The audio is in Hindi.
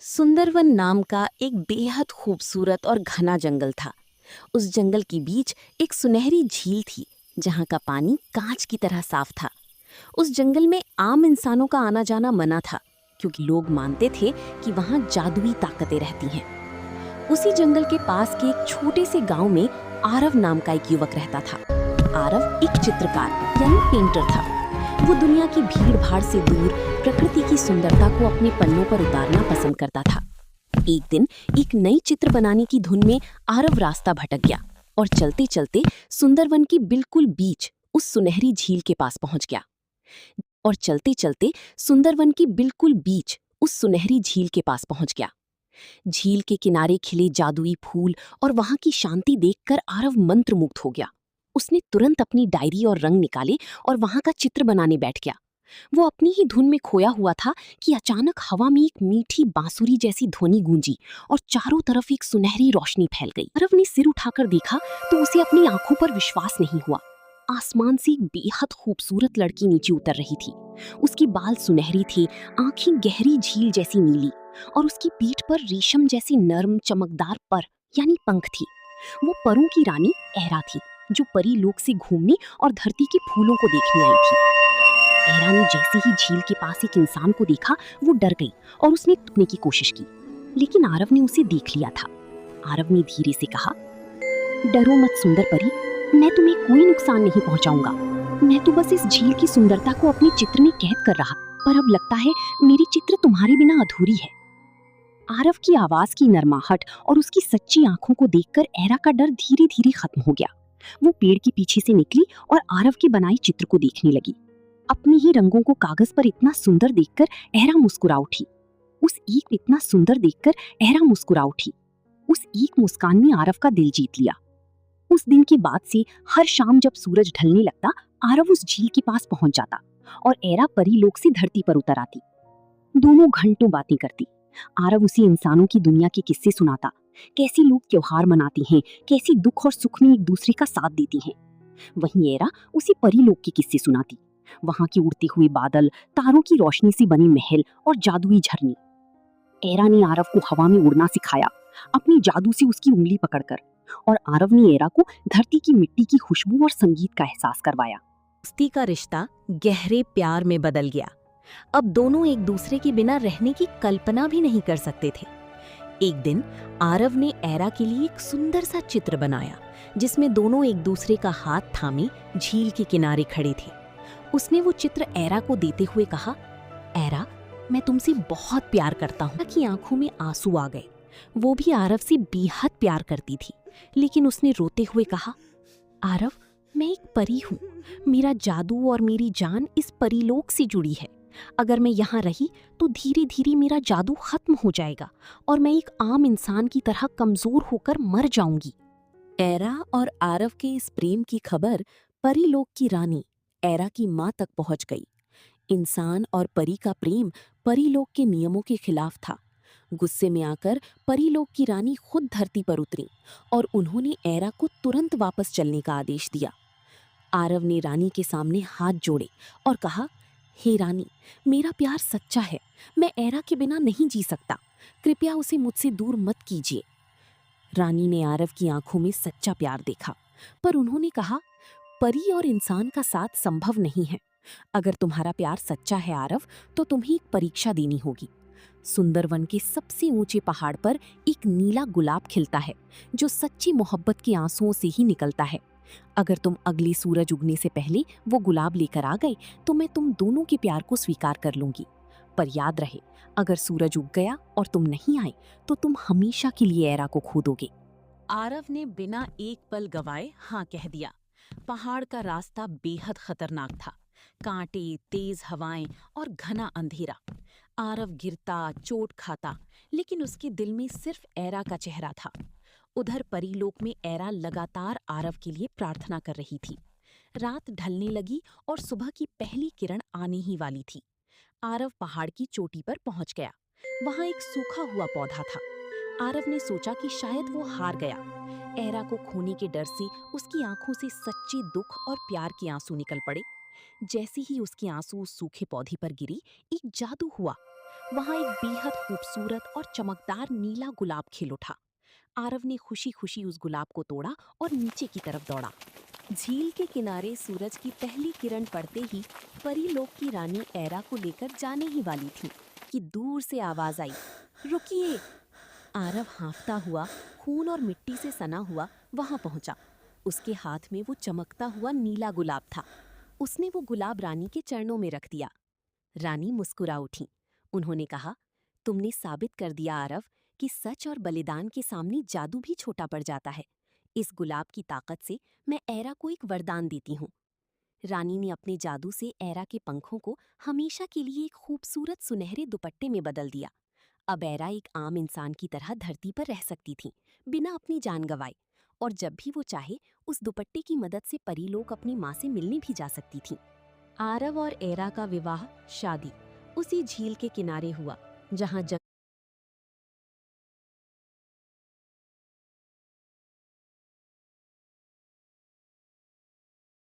सुंदरवन नाम का एक बेहद खूबसूरत और घना जंगल था। उस जंगल के बीच एक सुनहरी झील थी, जहाँ का पानी कांच की तरह साफ था। उस जंगल में आम इंसानों का आना जाना मना था, क्योंकि लोग मानते थे कि वहाँ जादुई ताकतें रहती हैं। उसी जंगल के पास के एक छोटे से गांव में आरव नाम का एक युवक रहता था। आरव एक चित्रकार यानी पेंटर था। वो दुनिया की भीड़ भाड़ से दूर प्रकृति की सुंदरता को अपने पन्नों पर उतारना पसंद करता था। एक दिन एक नई चित्र बनाने की धुन में आरव रास्ता भटक गया और चलते चलते सुंदरवन के बिल्कुल बीच उस सुनहरी झील के पास पहुंच गया। और चलते चलते सुंदरवन के बिल्कुल बीच उस सुनहरी झील के पास पहुंच गया। झील के किनारे खिले जादुई फूल और वहां की शांति देखकर आरव मंत्रमुग्ध हो गया। उसने तुरंत अपनी डायरी और रंग निकाले और वहां का चित्र बनाने बैठ गया। वो अपनी ही धुन में खोया हुआ था कि अचानक हवा में एक मीठी बांसुरी जैसी ध्वनि गूंजी और चारों तरफ एक सुनहरी रोशनी फैल गई। आरव ने सिर उठाकर देखा तो उसे अपनी आंखों पर विश्वास नहीं हुआ। आसमान से एक बेहद खूबसूरत लड़की नीचे उतर रही थी। उसके बाल सुनहरी थे, आंखें गहरी झील जैसी नीली और उसकी पीठ पर रेशम जैसी नर्म चमकदार पर यानी पंख थी। वो परों की रानी एरा थी, जो परी लोक से घूमने और धरती के फूलों को देखने आई थी। एरा ने जैसे ही झील के पास एक इंसान को देखा, वो डर गई और उसने टुकने की कोशिश की, लेकिन आरव ने उसे देख लिया था। आरव ने धीरे से कहा, डरो मत सुंदर परी, मैं तुम्हें कोई नुकसान नहीं पहुंचाऊंगा। मैं तो बस इस झील की सुंदरता को अपने चित्र में कैद कर रहा, पर अब लगता है मेरी चित्र तुम्हारे बिना अधूरी है। आरव की आवाज की नरमाहट और उसकी सच्ची आंखों को देखकर एरा का डर धीरे धीरे खत्म हो गया। वो पेड़ के पीछे से निकली और आरव के बनाई चित्र को देखने लगी। अपने ही रंगों को कागज पर इतना सुंदर देखकर एरा मुस्कुरा उठी। उस एक मुस्कान ने आरव का दिल जीत लिया। उस दिन के बाद से हर शाम जब सूरज ढलने लगता, आरव उस झील के पास पहुंच जाता और एरा परीलोक से धरती पर उतर आती। दोनों घंटों बातें करती। आरव उसे इंसानों की दुनिया के किस्से सुनाता, कैसे लोग त्योहार मनाते हैं, कैसे दुख और सुख में एक दूसरे का साथ देती हैं। वहीं एरा उसे परीलोक के किस्से सुनाती, वहां के उड़ते हुए बादल, तारों की रोशनी से बने महल और जादुई झरने। एरा ने आरव को हवा में उड़ना सिखाया, अपनी जादू से उसकी उंगली पकड़कर, और आरव ने एरा को धरती की मिट्टी की खुशबू और संगीत का एहसास करवाया। दोस्ती का रिश्ता गहरे प्यार में बदल गया। अब दोनों एक दूसरे के बिना रहने की कल्पना भी नहीं कर सकते थे। एक दिन आरव ने एरा के लिए एक सुंदर सा चित्र बनाया, जिसमें दोनों एक दूसरे का हाथ थामे झील के किनारे खड़े थे। उसने वो चित्र एरा को देते हुए कहा, एरा, मैं तुमसे बहुत प्यार करता हूँ। की आंखों में आंसू आ गए। वो भी आरव से बेहद प्यार करती थी, लेकिन उसने रोते हुए कहा, आरव, मैं एक परी हूँ। मेरा जादू और मेरी जान इस परीलोक से जुड़ी है। अगर मैं यहाँ रही तो धीरे धीरे मेरा जादू खत्म हो जाएगा और मैं एक आम इंसान की तरह कमजोर होकर मर जाऊंगी। एरा और आरव के इस प्रेम की खबर परीलोक की रानी एरा की माँ तक पहुंच गई। इंसान और परी का प्रेम परीलोक के नियमों के खिलाफ था। गुस्से में आकर परीलोक की रानी खुद धरती पर उतरी और उन्होंने एरा को तुरंत वापस चलने का आदेश दिया। आरव ने रानी के सामने हाथ जोड़े और कहा, हे रानी, मेरा प्यार सच्चा है। मैं एरा के बिना नहीं जी सकता। कृपया उसे मुझसे दूर मत कीजिए। रानी ने आरव की आंखों में सच्चा प्यार देखा, पर उन्होंने कहा, परी और इंसान का साथ संभव नहीं है। अगर तुम्हारा प्यार सच्चा है आरव, तो तुम्हें एक परीक्षा देनी होगी। सुंदरवन के सबसे ऊंचे पहाड़ पर एक नीला गुलाब खिलता है, जो सच्ची मोहब्बत के आंसुओं से ही निकलता है। अगर तुम अगले सूरज उगने से पहले वो गुलाब लेकर आ गए, तो मैं तुम दोनों के प्यार को स्वीकार कर लूंगी। पर याद रहे, अगर सूरज उग गया और तुम नहीं आए, तो तुम हमेशा के लिए एरा को खो दोगे। आरव ने बिना एक पल गवाए हाँ कह दिया। पहाड़ का रास्ता बेहद खतरनाक था। कांटे, तेज हवाएं और घना अंधेरा। आरव गिरता, चोट खाता, लेकिन उसके दिल में सिर्फ एरा का चेहरा था। उधर परीलोक में एरा लगातार आरव के लिए प्रार्थना कर रही थी। रात ढलने लगी और सुबह की पहली किरण आने ही वाली थी। आरव पहाड़ की चोटी पर पहुंच गया। वहां एक सूखा हुआ पौधा था। आरव ने सोचा कि शायद वो हार गया। एरा को खोने के डर से उसकी आंखों से सच्चे दुख और प्यार के आंसू निकल पड़े। जैसे ही उसके आंसू उस सूखे पौधे पर गिरी, एक जादू हुआ। वहां एक बेहद खूबसूरत और चमकदार नीला गुलाब खिल उठा। आरव ने खुशी खुशी उस गुलाब को तोड़ा और नीचे की तरफ दौड़ा। झील के किनारे सूरज की पहली किरण पड़ते ही परीलोक की रानी एरा को लेकर जाने ही वाली थी कि दूर से आवाज आई, रुकिए। आरव हाँफता हुआ, खून और मिट्टी से सना हुआ वहां पहुंचा। उसके हाथ में वो चमकता हुआ नीला गुलाब था। उसने वो गुलाब रानी के चरणों में रख दिया। रानी मुस्कुरा उठी। उन्होंने कहा, तुमने साबित कर दिया आरव कि सच और बलिदान के सामने जादू भी छोटा पड़ जाता है। इस गुलाब की ताकत से मैं एरा को एक वरदान देती हूँ। रानी ने अपने जादू से एरा के पंखों को हमेशा के लिए एक खूबसूरत सुनहरे दुपट्टे में बदल दिया। अब एरा एक आम इंसान की तरह धरती पर रह सकती थी, बिना अपनी जान गंवाए, और जब भी वो चाहे उस दुपट्टे की मदद से परीलोक अपनी माँ से मिलने भी जा सकती थी। आरव और एरा का विवाह, शादी, उसी झील के किनारे हुआ जहाँ